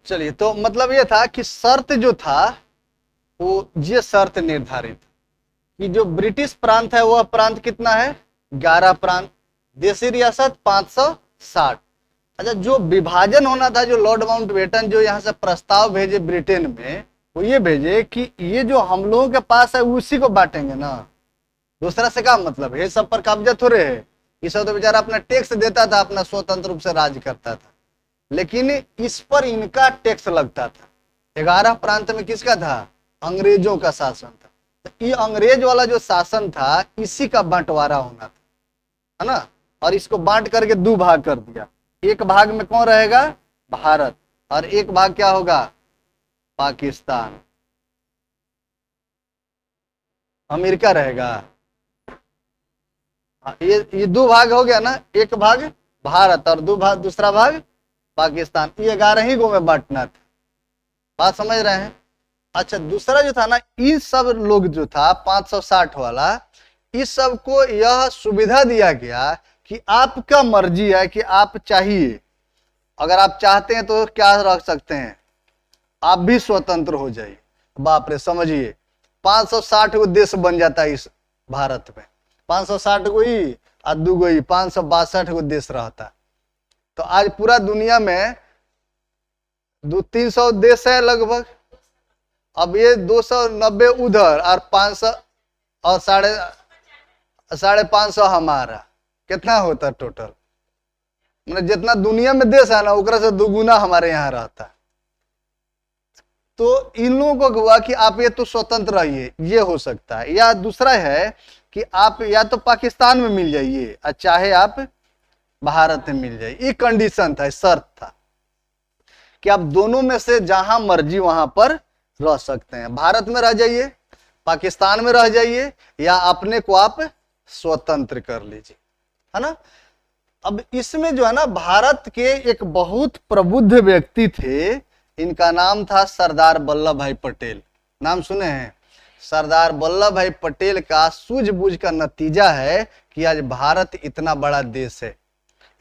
चलिए, तो मतलब ये था कि शर्त जो था वो ये शर्त निर्धारित कि जो ब्रिटिश प्रांत है वह प्रांत कितना है, 11 प्रांत, देशी रियासत 560। अच्छा, जो विभाजन होना था, जो लॉर्ड माउंटबेटन जो यहाँ से प्रस्ताव भेजे ब्रिटेन में, वो ये भेजे कि ये जो हम लोगों के पास है उसी को बांटेंगे ना, दूसरा से क्या मतलब है, सब पर कब्जा थोड़े है। ये सब तो बेचारा अपना टैक्स देता था, अपना स्वतंत्र रूप से राज करता था, लेकिन इस पर इनका टैक्स लगता था। 11 प्रांत में किसका था, अंग्रेजों का शासन था। तो ये अंग्रेज वाला जो शासन था इसी का बंटवारा होना था, है ना। और इसको बांट करके दो भाग कर दिया। एक भाग में कौन रहेगा, भारत, और एक भाग क्या होगा, पाकिस्तान, अमेरिका रहेगा। ये दो भाग हो गया ना, एक भाग भारत और दो भाग दूसरा भाग पाकिस्तान। ये 11 ही गो में बांटना था, बात समझ रहे हैं। अच्छा, दूसरा जो था ना, इस सब लोग जो था 560 वाला, इस सब को यह सुविधा दिया गया कि आपका मर्जी है कि आप चाहिए, अगर आप चाहते हैं तो क्या रख सकते हैं, आप भी स्वतंत्र हो जाइए। बाप रे, समझिए 560 गो देश बन जाता है इस भारत में, 560 गो ही और 2 गो ही 562 गो देश रहता। तो आज पूरा दुनिया में 200-300 देश है लगभग। अब ये 290 उधर और 500 और 550 हमारा, कितना होता टोटल, मतलब जितना दुनिया में देश है ना उकरा से दुगुना हमारे यहाँ रहता। तो इन लोगों को हुआ कि आप ये तो स्वतंत्र रहिए, ये हो सकता है। या दूसरा है कि आप या तो पाकिस्तान में मिल जाइए और चाहे आप भारत में मिल जाइए। ये कंडीशन था, शर्त था कि आप दोनों में से जहां मर्जी वहां पर रह सकते हैं। भारत में रह जाइए, पाकिस्तान में रह जाइए, या अपने को आप स्वतंत्र कर लीजिए, है ना। अब इसमें जो है ना, भारत के एक बहुत प्रबुद्ध व्यक्ति थे, इनका नाम था सरदार वल्लभ भाई पटेल। नाम सुने हैं, सरदार वल्लभ भाई पटेल का सूझबूझ का नतीजा है कि आज भारत इतना बड़ा देश है।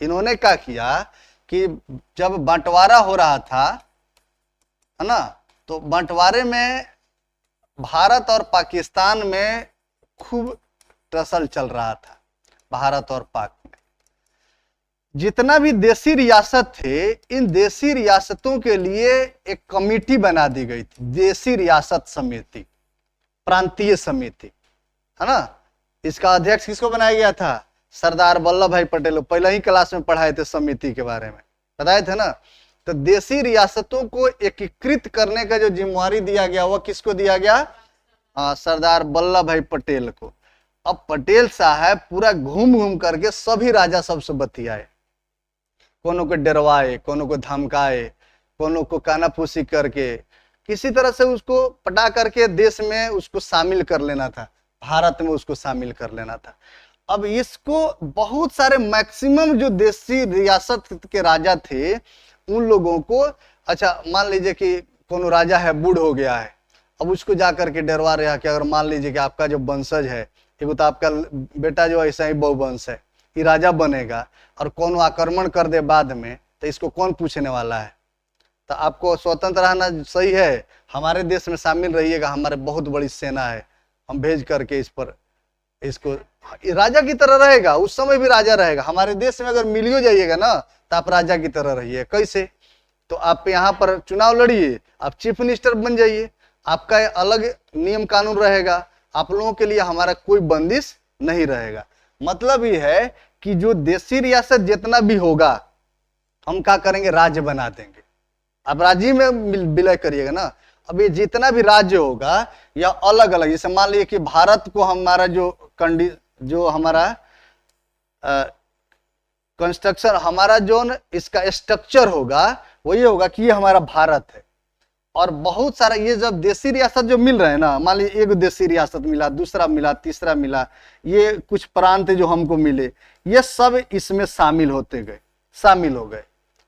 इन्होंने क्या किया कि जब बंटवारा हो रहा था, है ना, तो बंटवारे में भारत और पाकिस्तान में खूब टसल चल रहा था। भारत और पाक में जितना भी देशी रियासत थे, इन देशी रियासतों के लिए एक कमेटी बना दी गई थी, देशी रियासत समिति, प्रांतीय समिति, है ना। इसका अध्यक्ष किसको बनाया गया था, सरदार वल्लभ भाई पटेल। पहले ही क्लास में पढ़ाए थे समिति के बारे में, बताए थे ना। तो देशी रियासतों को एकीकृत करने का जो जिम्मेवारी दिया गया वह किसको दिया गया, सरदार वल्लभ भाई पटेल को। अब पटेल साहब पूरा घूम घूम करके सभी राजा सबसे बतियाए, कोनो को डरवाए, कोनो को धमकाए, कोनो को कानाफूसी करके किसी तरह से उसको पटा करके देश में उसको शामिल कर लेना था, भारत में उसको शामिल कर लेना था। अब इसको बहुत सारे मैक्सिमम जो देशी रियासत के राजा थे उन लोगों को, अच्छा मान लीजिए कि कोनो राजा है, बूढ़ हो गया है, अब उसको जा करके डरवा रहा है कि अगर मान लीजिए कि आपका जो वंशज है, एगो तो आपका बेटा जो ऐसा ही बहुवंश है, ये राजा बनेगा और कौन आक्रमण कर दे बाद में, तो इसको कौन पूछने वाला है। तो आपको स्वतंत्र रहना सही है, हमारे देश में शामिल रहिएगा, हमारे बहुत बड़ी सेना है, हम भेज करके इस पर इसको राजा की तरह रहेगा, उस समय भी राजा रहेगा। हमारे देश में अगर मिलियो जाइएगा ना तो आप राजा की तरह रहिए। कैसे, तो आप यहाँ पर चुनाव लड़िए, आप चीफ मिनिस्टर बन जाइए, आपका अलग नियम कानून रहेगा, आप लोगों के लिए हमारा कोई बंदिश नहीं रहेगा। मतलब ये है कि जो देशी रियासत जितना भी होगा हम क्या करेंगे, राज्य बना देंगे। आप राज्य में विलय करिएगा ना। अब ये जितना भी राज्य होगा या अलग अलग, जैसे मान लीजिए कि भारत को हमारा जो हमारा कंस्ट्रक्शन, हमारा जो इसका स्ट्रक्चर होगा वो ये होगा कि ये हमारा भारत है। और बहुत सारा ये जब देशी रियासत जो मिल रहे हैं ना, मान लीजिए एक देशी रियासत मिला, दूसरा मिला, तीसरा मिला, ये कुछ प्रांत जो हमको मिले, ये सब इसमें शामिल हो गए,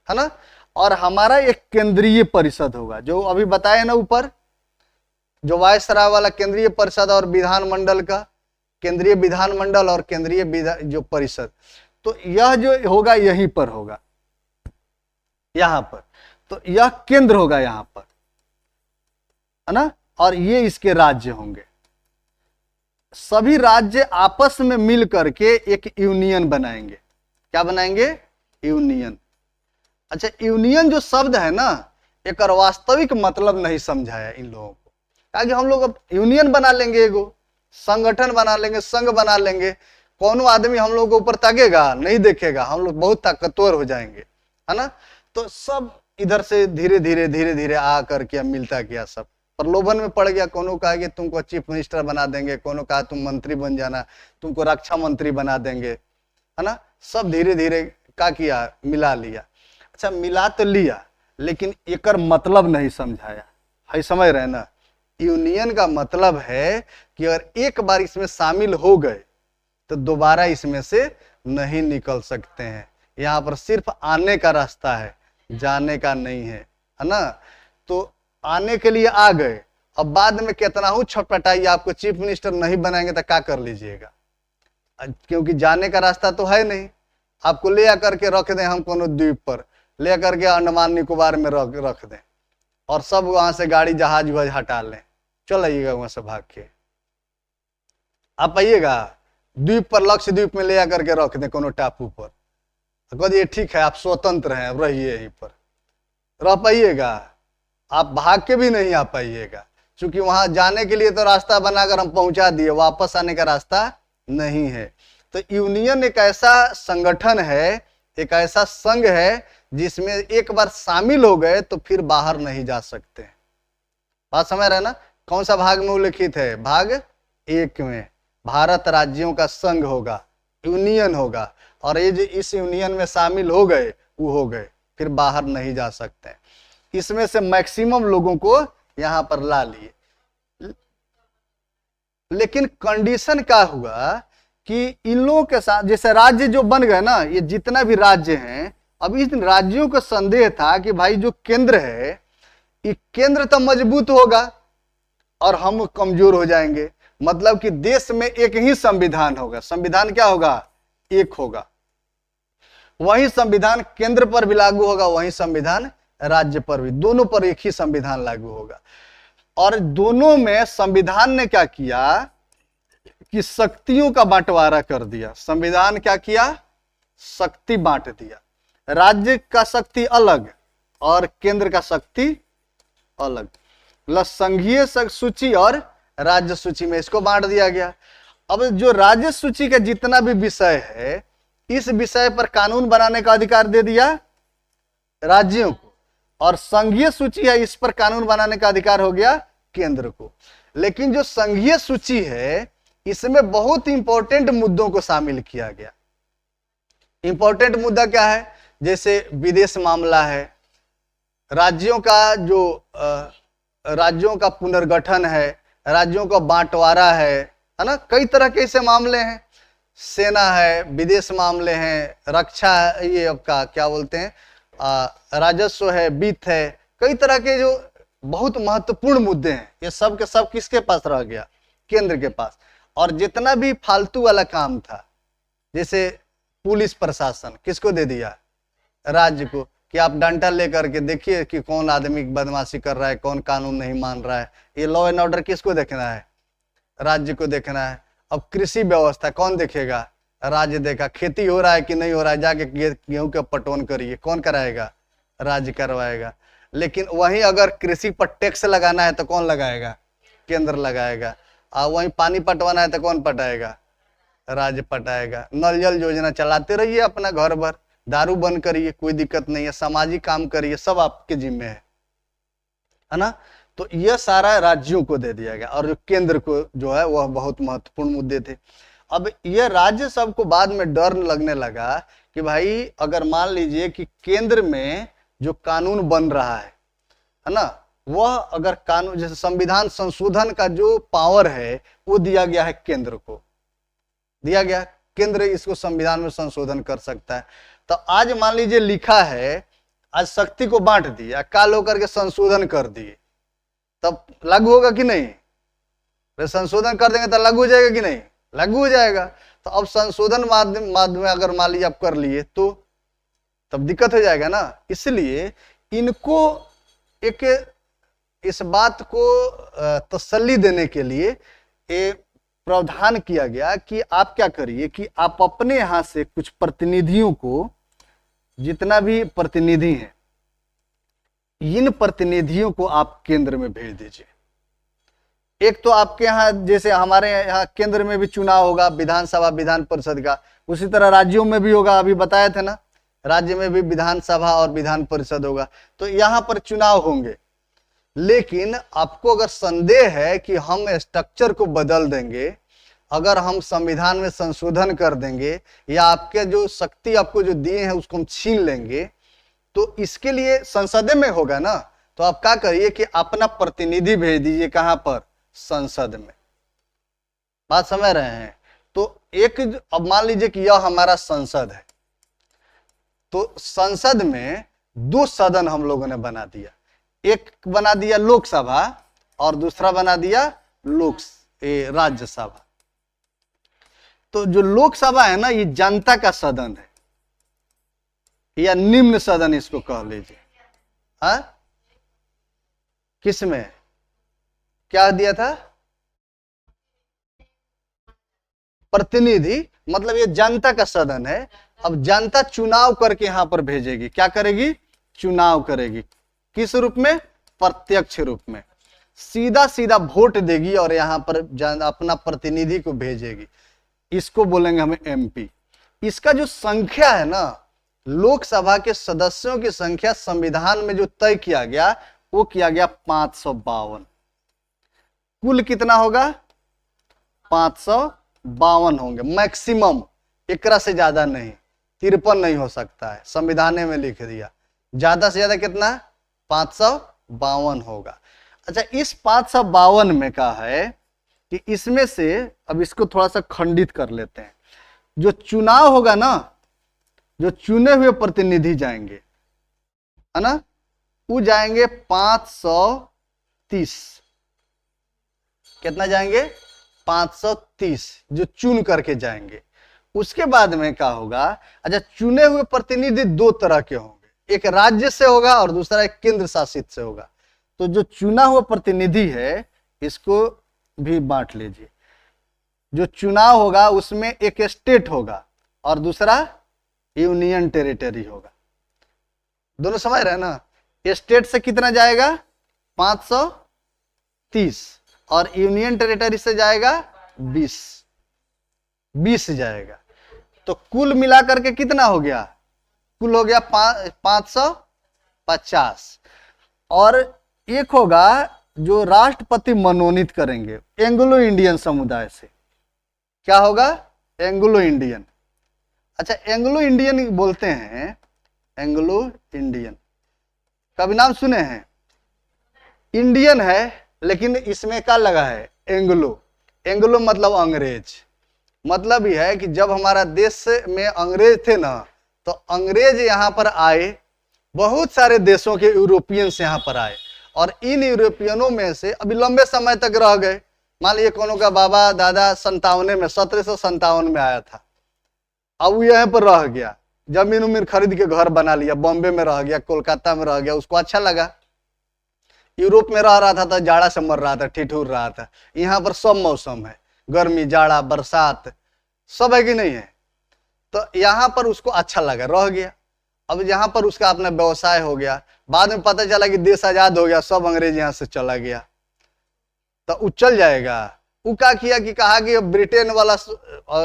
है ना। और हमारा एक केंद्रीय परिषद होगा, जो अभी बताए ना ऊपर, जो वायसराय वाला केंद्रीय परिषद और विधानमंडल का, केंद्रीय विधानमंडल और केंद्रीय जो परिषद, तो यह जो होगा यहीं पर होगा, यहाँ पर। तो यह केंद्र होगा यहां पर, है ना, और ये इसके राज्य होंगे। सभी राज्य आपस में मिल करके एक यूनियन बनाएंगे। क्या बनाएंगे? यूनियन। अच्छा, यूनियन जो शब्द है ना, एक वास्तविक मतलब नहीं समझाया इन लोगों को। क्या कि हम लोग अब यूनियन बना लेंगे, एगो संगठन बना लेंगे, संघ बना लेंगे, कौन आदमी हम लोग के ऊपर ताकेगा? नहीं देखेगा, हम लोग बहुत ताकतवर हो जाएंगे, है ना। तो सब इधर से धीरे धीरे धीरे धीरे आ करके मिलता गया, सब प्रलोभन में पड़ गया। कोनो कहा कि तुमको चीफ मिनिस्टर बना देंगे, कोनो कहा तुम मंत्री बन जाना, तुमको रक्षा मंत्री बना देंगे, है ना। सब धीरे धीरे क्या किया? मिला लिया। अच्छा, मिला तो लिया, लेकिन एकर मतलब नहीं समझाया है। समझ रहे ना? यूनियन का मतलब है कि अगर एक बार इसमें शामिल हो गए तो दोबारा इसमें से नहीं निकल सकते हैं। यहाँ पर सिर्फ आने का रास्ता है, जाने का नहीं है, है ना। तो आने के लिए आ गए, अब बाद में कितना हूं छटपटाइए, आपको चीफ मिनिस्टर नहीं बनाएंगे तो क्या कर लीजिएगा? क्योंकि जाने का रास्ता तो है नहीं। आपको ले आकर के रख दें हम कोनो द्वीप पर, ले आकर के अंडमान निकोबार में रख दें, और सब वहां से गाड़ी जहाज वहाज हटा लें, चल आइएगा वहां से भाग के। आप आइएगा द्वीप पर, लक्ष्य द्वीप में ले आकर के रख दें कोनो टापू पर, कह ये ठीक है आप स्वतंत्र हैं, रहिए यहीं पर, रह पाइएगा? आप भाग के भी नहीं आ पाइएगा, क्योंकि वहां जाने के लिए तो रास्ता बनाकर हम पहुंचा दिए, वापस आने का रास्ता नहीं है। तो यूनियन एक ऐसा संगठन है, एक ऐसा संघ है जिसमें एक बार शामिल हो गए तो फिर बाहर नहीं जा सकते। बात समझ रहे ना? कौन सा भाग में उल्लिखित है? भाग 1 में भारत राज्यों का संघ होगा, यूनियन होगा, और ये जो इस यूनियन में शामिल हो गए वो हो गए, फिर बाहर नहीं जा सकते। इसमें से मैक्सिमम लोगों को यहां पर ला लिए। लेकिन कंडीशन क्या हुआ कि इन लोगों के साथ, जैसे राज्य जो बन गए ना, ये जितना भी राज्य हैं, अब इन राज्यों को संदेह था कि भाई जो केंद्र है, ये केंद्र तो मजबूत होगा और हम कमजोर हो जाएंगे। मतलब कि देश में एक ही संविधान होगा। संविधान क्या होगा? एक होगा। वही संविधान केंद्र पर भी लागू होगा, वही संविधान राज्य पर भी, दोनों पर एक ही संविधान लागू होगा। और दोनों में संविधान ने क्या किया कि शक्तियों का बंटवारा कर दिया। संविधान क्या किया? शक्ति बांट दिया। राज्य का शक्ति अलग और केंद्र का शक्ति अलग, प्लस संघीय सूची और राज्य सूची में इसको बांट दिया गया। अब जो राज्य सूची का जितना भी विषय है, इस विषय पर कानून बनाने का अधिकार दे दिया राज्यों को, और संघीय सूची है, इस पर कानून बनाने का अधिकार हो गया केंद्र को। लेकिन जो संघीय सूची है, इसमें बहुत इंपॉर्टेंट मुद्दों को शामिल किया गया। इंपॉर्टेंट मुद्दा क्या है? जैसे विदेश मामला है, राज्यों का जो राज्यों का पुनर्गठन है, राज्यों का बांटवारा है ना, कई तरह के ऐसे मामले हैं। सेना है, विदेश मामले हैं, रक्षा है, ये आपका क्या बोलते हैं, राजस्व है, वित्त है, कई तरह के जो बहुत महत्वपूर्ण मुद्दे हैं, ये सब के सब किसके पास रह गया? केंद्र के पास। और जितना भी फालतू वाला काम था, जैसे पुलिस प्रशासन, किसको दे दिया? राज्य को, कि आप डंडा लेकर के देखिए कि कौन आदमी बदमाशी कर रहा है, कौन कानून नहीं मान रहा है। ये लॉ एंड ऑर्डर किसको देखना है? राज्य को देखना है। अब कृषि व्यवस्था कौन देखेगा? राज्य देखा। खेती हो रहा है कि नहीं हो रहा है, जाके गेहूं के पटवन करिए, कौन कराएगा? राज्य करवाएगा। लेकिन वहीं अगर कृषि पर टैक्स लगाना है तो कौन लगाएगा? केंद्र लगाएगा। और वहीं पानी पटवाना है तो कौन पटाएगा? राज्य पटाएगा। नल जल योजना चलाते रहिए अपना घर भर, दारू बंद करिए, कोई दिक्कत नहीं है, सामाजिक काम करिए, सब आपके जिम्मे है ना। तो यह सारा राज्यों को दे दिया गया, और जो केंद्र को जो है वह बहुत महत्वपूर्ण मुद्दे थे। अब यह राज्य सबको बाद में डर लगने लगा कि भाई अगर मान लीजिए कि केंद्र में जो कानून बन रहा है ना, वह अगर कानून, जैसे संविधान संशोधन का जो पावर है वो दिया गया है केंद्र को, दिया गया, केंद्र इसको संविधान में संशोधन कर सकता है। तो आज मान लीजिए लिखा है, आज शक्ति को बांट दिया, काल होकर के संशोधन कर दिए, तब लागू होगा कि नहीं? संशोधन कर देंगे तो लागू हो जाएगा कि नहीं? लागू हो जाएगा। तो अब संशोधन माध्यम अगर मान लीजिए आप कर लिए तो तब दिक्कत हो जाएगा ना। इसलिए इनको एक इस बात को तसल्ली देने के लिए एक प्रावधान किया गया कि आप क्या करिए कि आप अपने यहां से कुछ प्रतिनिधियों को, जितना भी प्रतिनिधि हैं, इन प्रतिनिधियों को आप केंद्र में भेज दीजिए। एक तो आपके यहाँ, जैसे हमारे यहाँ केंद्र में भी चुनाव होगा विधानसभा विधान परिषद का, उसी तरह राज्यों में भी होगा, अभी बताए थे ना, राज्य में भी विधानसभा और विधान परिषद होगा, तो यहाँ पर चुनाव होंगे। लेकिन आपको अगर संदेह है कि हम स्ट्रक्चर को बदल देंगे, अगर हम संविधान में संशोधन कर देंगे, या आपके जो शक्ति आपको जो दिए हैं उसको हम छीन लेंगे, तो इसके लिए संसद में होगा ना, तो आप क्या करिए कि अपना प्रतिनिधि भेज दीजिए। कहां पर? संसद में। बात समझ रहे हैं? तो एक, अब मान लीजिए कि यह हमारा संसद है, तो संसद में दो सदन हम लोगों ने बना दिया, एक बना दिया लोकसभा और दूसरा बना दिया राज्यसभा। तो जो लोकसभा है ना, ये जनता का सदन है, या निम्न सदन इसको कह लीजिए। हाँ, किसमें क्या दिया था? प्रतिनिधि, मतलब ये जनता का सदन है। अब जनता चुनाव करके यहां पर भेजेगी। क्या करेगी? चुनाव करेगी। किस रूप में? प्रत्यक्ष रूप में, सीधा सीधा वोट देगी और यहां पर अपना प्रतिनिधि को भेजेगी। इसको बोलेंगे हम एमपी। इसका जो संख्या है ना, लोकसभा के सदस्यों की संख्या संविधान में जो तय किया गया, वो किया गया 552। कुल कितना होगा? 552 होंगे मैक्सिमम, एकरा से ज्यादा नहीं। 53 नहीं हो सकता है, संविधान में लिख दिया। ज्यादा से ज्यादा कितना? 552 होगा। अच्छा, इस 552 में क्या है कि इसमें से, अब इसको थोड़ा सा खंडित कर लेते हैं। जो चुनाव होगा ना, जो चुने हुए प्रतिनिधि जाएंगे, है ना, वो जाएंगे 530। कितना जाएंगे? 530, जो चुन करके जाएंगे। उसके बाद में क्या होगा? अच्छा, चुने हुए प्रतिनिधि दो तरह के होंगे, एक राज्य से होगा और दूसरा एक केंद्र शासित से होगा। तो जो चुना हुआ प्रतिनिधि है, इसको भी बांट लीजिए। जो चुनाव होगा उसमें एक स्टेट होगा और दूसरा यूनियन टेरिटरी होगा। दोनों समझ रहे हैं ना? स्टेट से कितना जाएगा? 530, और यूनियन टेरिटरी से जाएगा 20 जाएगा। तो कुल मिलाकर के कितना हो गया? कुल हो गया 550। और एक होगा जो राष्ट्रपति मनोनीत करेंगे एंग्लो इंडियन समुदाय से। क्या होगा? Anglo Indian. अच्छा, एंग्लो इंडियन बोलते हैं, एंग्लो इंडियन कभी नाम सुने हैं? इंडियन है लेकिन इसमें क्या लगा है? एंग्लो। एंग्लो मतलब अंग्रेज। मतलब यह है कि जब हमारा देश में अंग्रेज थे ना, तो अंग्रेज यहाँ पर आए, बहुत सारे देशों के यूरोपियंस यहाँ पर आए, और इन यूरोपियनों में से अभी लंबे समय तक रह गए। मान लीजिए कोनो का बाबा दादा 1757 में आया था, अब वो यहाँ पर रह गया, जमीन उमीन खरीद के घर बना लिया, बॉम्बे में रह गया, कोलकाता में रह गया, उसको अच्छा लगा। यूरोप में रह रहा था तो जाड़ा से मर रहा था, ठिठुर रहा था। यहाँ पर सब मौसम है, गर्मी, जाड़ा, बरसात, सब है कि नहीं है? तो यहाँ पर उसको अच्छा लगा, रह गया। अब यहाँ पर उसका अपना व्यवसाय हो गया। बाद में पता चला कि देश आजाद हो गया, सब अंग्रेज यहाँ से चला गया, तो वो चल जाएगा। वो क्या किया कि कहा कि ब्रिटेन वाला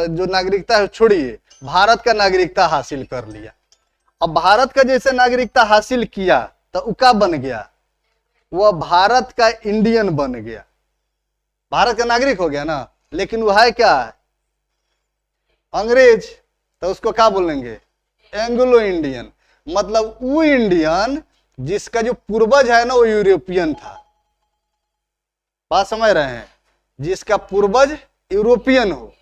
जो नागरिकता है छोड़िए, भारत का नागरिकता हासिल कर लिया। अब भारत का जैसे नागरिकता हासिल किया तो वो क्या बन गया? वह भारत का इंडियन बन गया, भारत का नागरिक हो गया ना। लेकिन वो है क्या? अंग्रेज। तो उसको क्या बोलेंगे? Anglo Indian. मतलब वो इंडियन जिसका जो पूर्वज है ना, वो यूरोपियन था। बात समझ रहे हैं? जिसका पूर्वज यूरोपियन हो,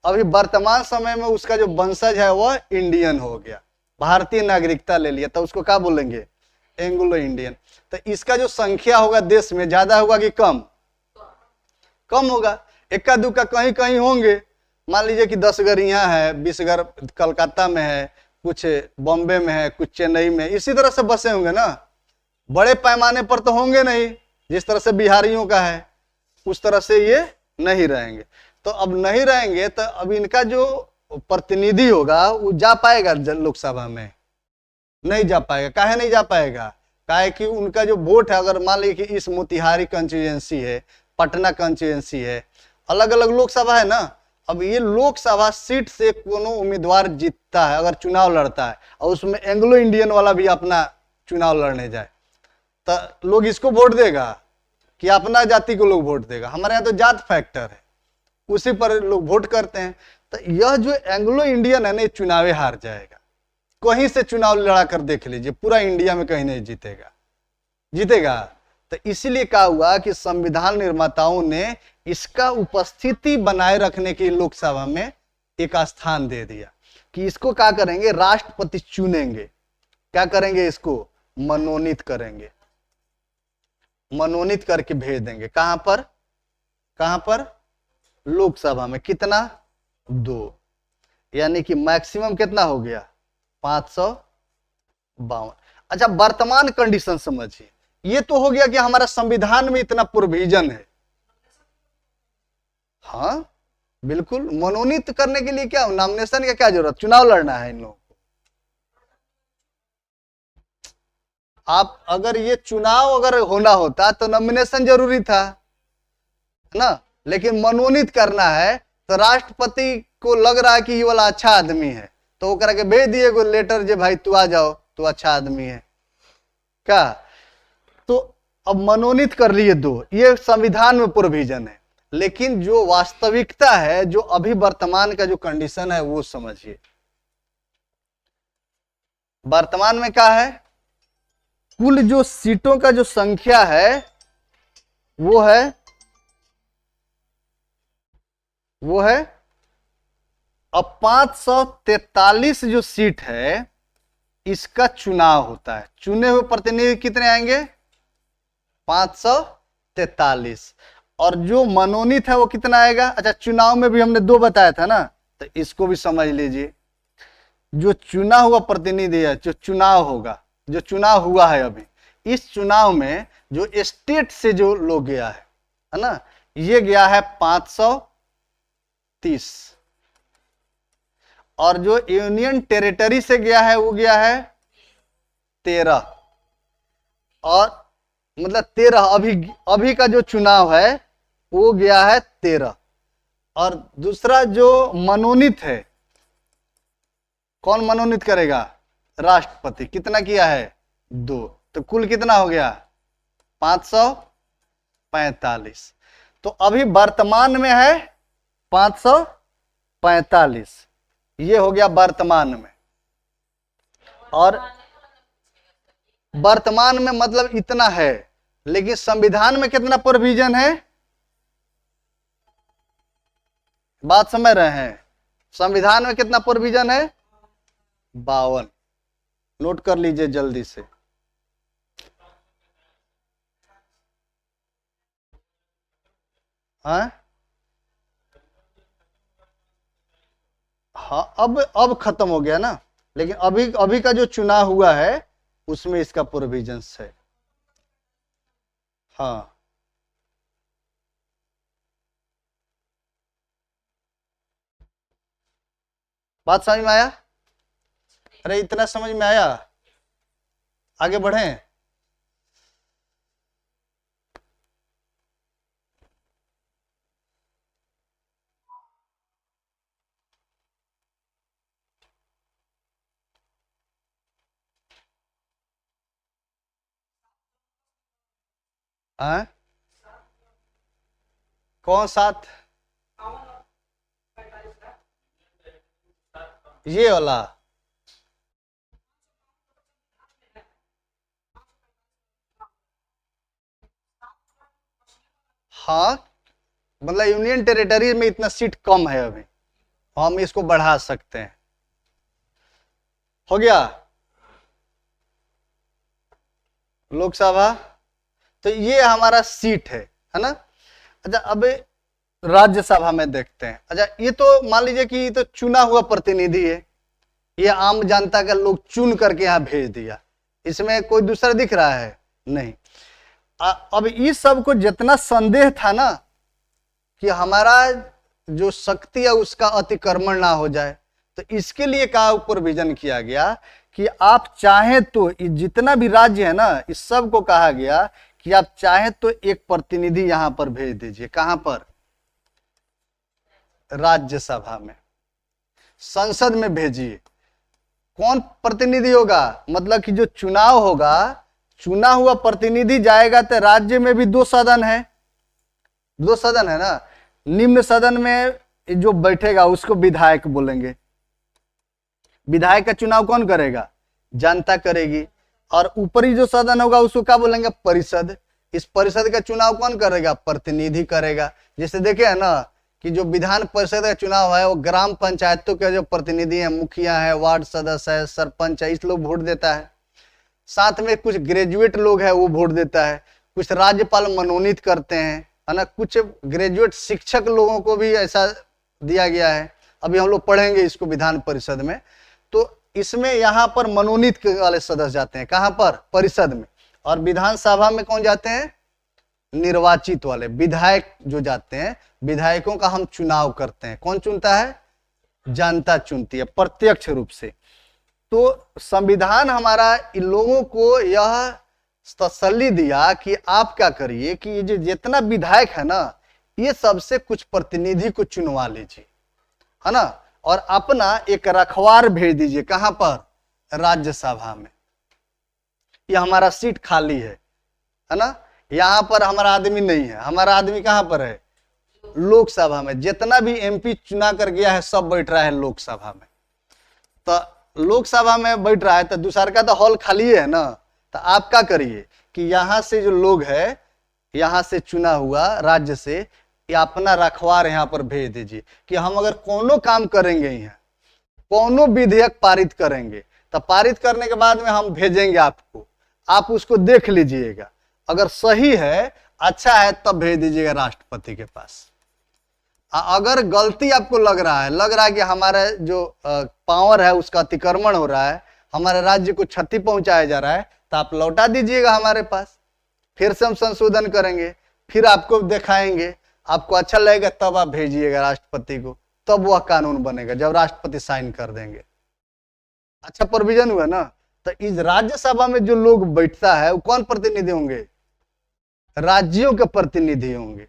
अभी वर्तमान समय में उसका जो वंशज है वह इंडियन हो गया, भारतीय नागरिकता ले लिया, तो उसको क्या बोलेंगे? Anglo Indian. तो इसका जो संख्या होगा देश में, ज्यादा होगा कि कम? कम होगा। इक्का दुक्का कहीं कहीं होंगे। मान लीजिए कि 10 घर यहाँ है, 20 घर कलकत्ता में है, कुछ बॉम्बे में है, कुछ चेन्नई में, इसी तरह से बसे होंगे ना, बड़े पैमाने पर तो होंगे नहीं, जिस तरह से बिहारियों का है उस तरह से ये नहीं रहेंगे। तो अब नहीं रहेंगे तो अब इनका जो प्रतिनिधि होगा वो जा पाएगा लोकसभा में? नहीं जा पाएगा। काहे नहीं जा पाएगा? काहे कि उनका जो वोट है, अगर मान लीजिए कि इस मोतिहारी कंस्टिट्यूएंसी है, पटना कंस्टिट्यूएंसी है, अलग अलग लोकसभा है ना, अब ये लोकसभा सीट से कोनो उम्मीदवार जीतता है, अगर चुनाव लड़ता है और उसमें एंग्लो इंडियन वाला भी अपना चुनाव लड़ने जाए, तो लोग इसको वोट देगा कि अपना जाति को लोग वोट देगा? हमारे यहाँ तो जात फैक्टर है, उसी पर लोग वोट करते हैं। तो यह जो एंग्लो इंडियन है ना, चुनाव हार जाएगा। कहीं से चुनाव लड़ा कर देख लीजिए, पूरा इंडिया में कहीं नहीं जीतेगा। जीतेगा? तो इसीलिए क्या हुआ कि संविधान निर्माताओं ने इसका उपस्थिति बनाए रखने के लोकसभा में एक स्थान दे दिया कि इसको क्या करेंगे, राष्ट्रपति चुनेंगे। क्या करेंगे? इसको मनोनीत करेंगे, मनोनीत करके भेज देंगे। कहां पर? कहां पर? लोकसभा में। कितना? 2। यानी कि मैक्सिमम कितना हो गया? 552। अच्छा, वर्तमान कंडीशन समझिए। ये तो हो गया कि हमारा संविधान में इतना प्रोविजन है। हाँ बिल्कुल, मनोनीत करने के लिए क्या, नॉमिनेशन का क्या जरूरत? चुनाव लड़ना है इन लोगों को। आप अगर ये चुनाव अगर होना होता तो नॉमिनेशन जरूरी था, है ना, लेकिन मनोनीत करना है तो राष्ट्रपति को लग रहा है कि ये वाला अच्छा आदमी है, तो वो करके भेज दिए कोई लेटर, जे भाई तू आ जाओ, तू अच्छा आदमी है क्या। तो अब मनोनीत कर लिए 2, ये संविधान में प्रोविजन है। लेकिन जो वास्तविकता है, जो अभी वर्तमान का जो कंडीशन है वो समझिए। वर्तमान में क्या है? कुल जो सीटों का जो संख्या है वो है अब 543 जो सीट है इसका चुनाव होता है। चुने हुए प्रतिनिधि कितने आएंगे? 543। और जो मनोनीत है वो कितना आएगा? अच्छा, चुनाव में भी हमने 2 बताया था ना, तो इसको भी समझ लीजिए। जो चुना हुआ प्रतिनिधि है, जो चुनाव होगा, जो चुनाव हुआ है अभी, इस चुनाव में जो स्टेट से जो लोग गया है ना, ये गया है 530। और जो यूनियन टेरिटरी से गया है वो गया है 13। और मतलब 13 अभी का जो चुनाव है वो गया है 13। और दूसरा जो मनोनीत है, कौन मनोनीत करेगा? राष्ट्रपति। कितना किया है? 2। तो कुल कितना हो गया? 545। तो अभी वर्तमान में है 545, ये हो गया वर्तमान में। और वर्तमान में मतलब इतना है, लेकिन संविधान में कितना प्रोविजन है? बात समझ रहे हैं? संविधान में कितना प्रोविजन है? 52। नोट कर लीजिए जल्दी से। हाँ हाँ, अब खत्म हो गया ना, लेकिन अभी का जो चुनाव हुआ है उसमें इसका प्रोविजंस है। हाँ, बात समझ में आया? अरे इतना समझ में आया? आगे बढ़ें? हाँ, कौन 7? ये वाला? हाँ, मतलब यूनियन टेरिटरी में इतना सीट कम है अभी, हम इसको बढ़ा सकते हैं। हो गया लोकसभा। तो ये हमारा सीट है ना। अच्छा, अब राज्यसभा में देखते हैं। अच्छा, ये तो मान लीजिए कि ये तो चुना हुआ प्रतिनिधि है, ये आम जनता का लोग चुन करके यहाँ भेज दिया। इसमें कोई दूसरा दिख रहा है नहीं। अब इस सब को जितना संदेह था ना कि हमारा जो शक्ति है उसका अतिक्रमण ना हो जाए, तो इसके लिए क्या प्रोविजन किया गया कि आप चाहें तो जितना भी राज्य है ना, इस सब को कहा गया कि आप चाहें तो एक प्रतिनिधि यहां पर भेज दीजिए। कहां पर? राज्यसभा में, संसद में भेजिए। कौन प्रतिनिधि होगा? मतलब कि जो चुनाव होगा, चुना हुआ प्रतिनिधि जाएगा तो राज्य में भी 2 सदन है, 2 सदन है ना। निम्न सदन में जो बैठेगा उसको विधायक बोलेंगे। विधायक का चुनाव कौन करेगा? जनता करेगी। और ऊपरी जो सदन होगा उसको क्या बोलेंगे? परिषद। इस परिषद का चुनाव कौन करेगा? प्रतिनिधि करेगा। जैसे देखे है ना कि जो विधान परिषद का चुनाव है वो ग्राम पंचायतों के जो प्रतिनिधि हैं, मुखिया है, वार्ड सदस्य है, सरपंच है, इस लोग वोट देता है। साथ में कुछ ग्रेजुएट लोग हैं वो वोट देता है, कुछ राज्यपाल मनोनीत करते हैं, है ना। कुछ ग्रेजुएट शिक्षक लोगों को भी ऐसा दिया गया है। अभी हम लोग पढ़ेंगे इसको विधान परिषद में। तो इसमें यहाँ पर मनोनीत वाले सदस्य जाते हैं। कहाँ पर? परिषद में। और विधानसभा में कौन जाते हैं? निर्वाचित वाले विधायक जो जाते हैं। विधायकों का हम चुनाव करते हैं। कौन चुनता है? जनता चुनती है प्रत्यक्ष रूप से। तो संविधान हमारा इन लोगों को यह तसल्ली दिया कि आप क्या करिए कि ये जो जितना विधायक है ना, ये सबसे कुछ प्रतिनिधि को चुनवा लीजिए, है ना। और अपना एक रखवार भेज दीजिए। कहां पर? राज्यसभा में। ये हमारा सीट खाली है ना। यहां पर हमारा आदमी नहीं है। हमारा आदमी कहां पर है? लोकसभा में। जितना भी एमपी चुना कर गया है सब बैठ रहा है लोकसभा में। तो लोकसभा में बैठ रहा है तो दूसरा का तो हॉल खाली है ना। तो आप क्या करिए कि यहां से जो लोग है, यहां से चुना हुआ राज्य से, ये अपना रखवार यहाँ पर भेज दीजिए कि हम अगर कोनो काम करेंगे, यहाँ कोनो विधेयक पारित करेंगे, तो पारित करने के बाद में हम भेजेंगे आपको, आप उसको देख लीजिएगा। अगर सही है, अच्छा है, तब भेज दीजिएगा राष्ट्रपति के पास। अगर गलती आपको लग रहा है कि हमारा जो पावर है उसका अतिक्रमण हो रहा है, हमारे राज्य को क्षति पहुंचाया जा रहा है, तो आप लौटा दीजिएगा हमारे पास। फिर से हम संशोधन करेंगे, फिर आपको दिखाएंगे, आपको अच्छा लगेगा तब आप भेजिएगा राष्ट्रपति को, तब वह कानून बनेगा जब राष्ट्रपति साइन कर देंगे। अच्छा प्रोविजन हुआ ना। तो इस राज्यसभा में जो लोग बैठता है वो कौन प्रतिनिधि होंगे? राज्यों के प्रतिनिधि होंगे,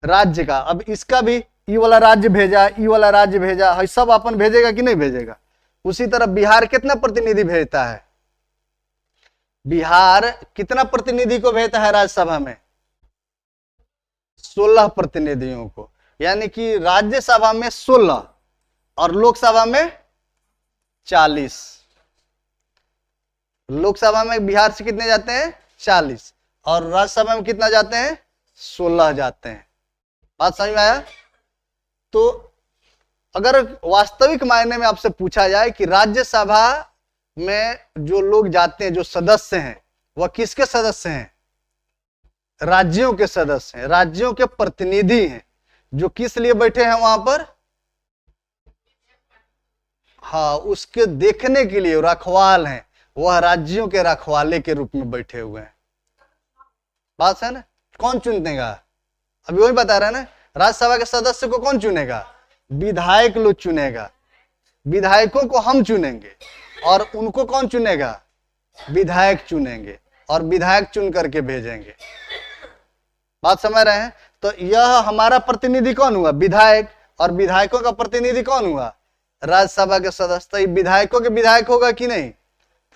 राज्य का। अब इसका भी ई वाला राज्य भेजा, ई वाला राज्य भेजा, है सब अपन भेजेगा कि नहीं भेजेगा? उसी तरह बिहार कितना प्रतिनिधि भेजता है? बिहार कितना प्रतिनिधि को भेजता है राज्यसभा में? 16 प्रतिनिधियों को। यानी कि राज्यसभा में 16 और लोकसभा में 40। लोकसभा में बिहार से कितने जाते हैं? 40। और राज्यसभा में कितना जाते हैं? 16 जाते हैं। बात समझ में आया? तो अगर वास्तविक मायने में आपसे पूछा जाए कि राज्यसभा में जो लोग जाते हैं, जो सदस्य हैं, वह किसके सदस्य हैं? राज्यों के सदस्य हैं, राज्यों के प्रतिनिधि हैं, जो किस लिए बैठे हैं वहां पर? हाँ, उसके देखने के लिए रखवाल हैं, वह राज्यों के रखवाले के रूप में बैठे हुए हैं। बात है ना? कौन चुनेगा? अभी वही बता रहे हैं ना, राज्यसभा के सदस्य को कौन चुनेगा? विधायक लोग चुनेगा। विधायकों को हम चुनेंगे और उनको कौन चुनेगा? विधायक चुनेंगे और विधायक चुन करके भेजेंगे। बात समझ रहे हैं? तो यह हमारा प्रतिनिधि कौन हुआ? विधायक। और विधायकों का प्रतिनिधि कौन हुआ? राज्यसभा के सदस्य। तो विधायकों के विधायक होगा कि नहीं?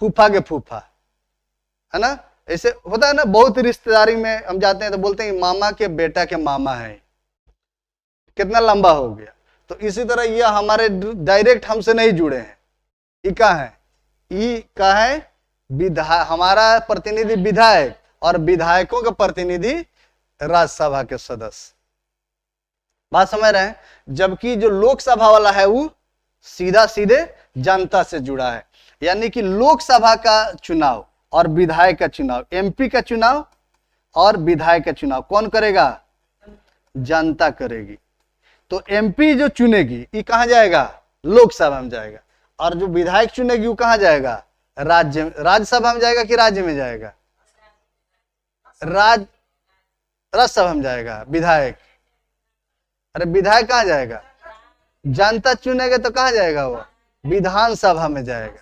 फूफा के फूफा, है ना। ऐसे होता है ना, बहुत रिश्तेदारी में हम जाते हैं तो बोलते हैं मामा के बेटा के मामा है। कितना लंबा हो गया। तो इसी तरह यह हमारे डायरेक्ट हमसे नहीं जुड़े हैं। ये क्या है? ये क्या है? विधायक। हमारा प्रतिनिधि विधायक और विधायकों के प्रतिनिधि राज्यसभा के सदस्य। बात समझ रहे हैं? जबकि जो लोकसभा वाला है वो सीधा सीधे जनता से जुड़ा है। यानी कि लोकसभा का चुनाव और विधायक का चुनाव, एमपी का चुनाव और विधायक का चुनाव कौन करेगा? जनता करेगी। तो एमपी जो चुनेगी ये कहां जाएगा? लोकसभा में जाएगा। और जो विधायक चुनेगी वो कहाँ जाएगा? राज्यसभा में जाएगा कि राज्य में जाएगा? राज्यसभा में जाएगा विधायक। अरे विधायक कहाँ जाएगा? जनता चुनेगा तो कहाँ जाएगा वो? विधानसभा में जाएगा,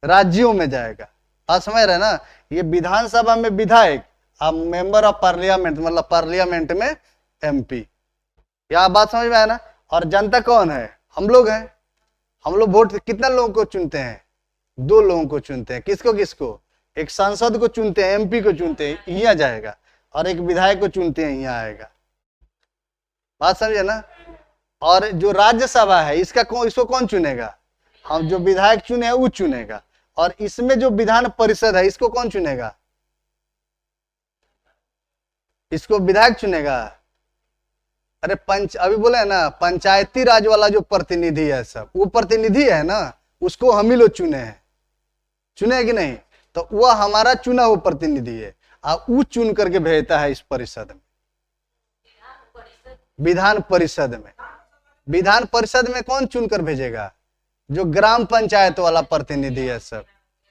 राज्यों में जाएगा। आप समझ रहे ना? ये विधानसभा में विधायक, अब मेंबर ऑफ पार्लियामेंट मतलब पार्लियामेंट में MP। यह बात समझ में आया ना? और जनता कौन है? हम लोग हैं। हम लोग वोट कितना लोगों को चुनते हैं? 2 लोगों को चुनते हैं। किसको किसको? एक सांसद को चुनते हैं, MP को चुनते हैं, यहाँ जाएगा, और एक विधायक को चुनते हैं, यहाँ आएगा। बात समझे ना? और जो राज्यसभा है इसको कौन चुनेगा? हम जो विधायक चुने हैं वो चुनेगा। और इसमें जो विधान परिषद है इसको कौन चुनेगा? इसको विधायक चुनेगा। अरे अभी बोले ना पंचायती राज वाला जो प्रतिनिधि है सब, वो प्रतिनिधि है ना, उसको हम ही लोग चुने हैं। चुने हैं कि नहीं? तो वह हमारा चुना हुआ प्रतिनिधि है, और वो चुन करके भेजता है इस परिषद में, विधान परिषद में। विधान परिषद में कौन चुनकर भेजेगा? जो ग्राम पंचायत वाला प्रतिनिधि है सब,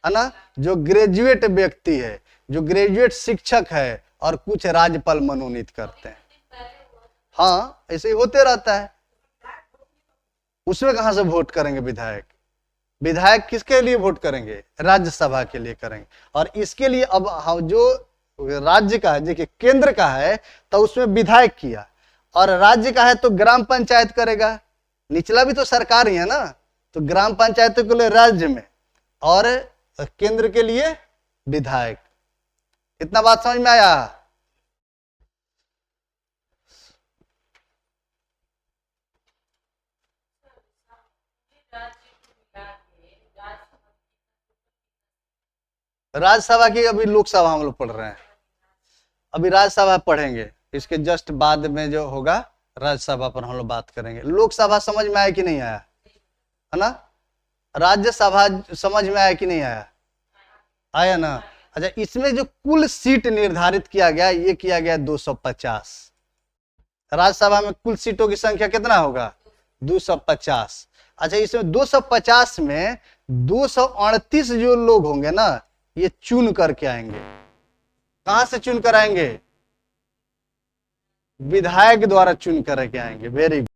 है ना, जो ग्रेजुएट व्यक्ति है, जो ग्रेजुएट शिक्षक है, और कुछ राज्यपाल मनोनीत करते हैं। हाँ, ऐसे ही होते रहता है। उसमें कहां से वोट करेंगे विधायक? विधायक किसके लिए वोट करेंगे? राज्यसभा के लिए करेंगे। और इसके लिए अब हम जो राज्य का है, देखिए केंद्र का है तो उसमें विधायक किया, और राज्य का है तो ग्राम पंचायत करेगा। निचला भी तो सरकार ही है ना, तो ग्राम पंचायत के लिए राज्य में, और केंद्र के लिए विधायक। इतना बात समझ में आया? राज्यसभा की अभी लोकसभा हम लोग पढ़ रहे हैं, अभी राज्यसभा पढ़ेंगे, इसके जस्ट बाद में जो होगा राज्यसभा पर हम लोग बात करेंगे। लोकसभा समझ में आया कि नहीं आया? है ना? राज्यसभा समझ में आया कि नहीं आया? आया ना? अच्छा, इसमें जो कुल सीट निर्धारित किया गया, ये किया गया 250। राज्यसभा में कुल सीटों की संख्या कितना होगा? 250। अच्छा, इसमें 250 में 238 जो लोग होंगे ना, ये चुन करके आएंगे। कहां से चुन कर आएंगे? विधायक द्वारा चुन करके आएंगे। Very good.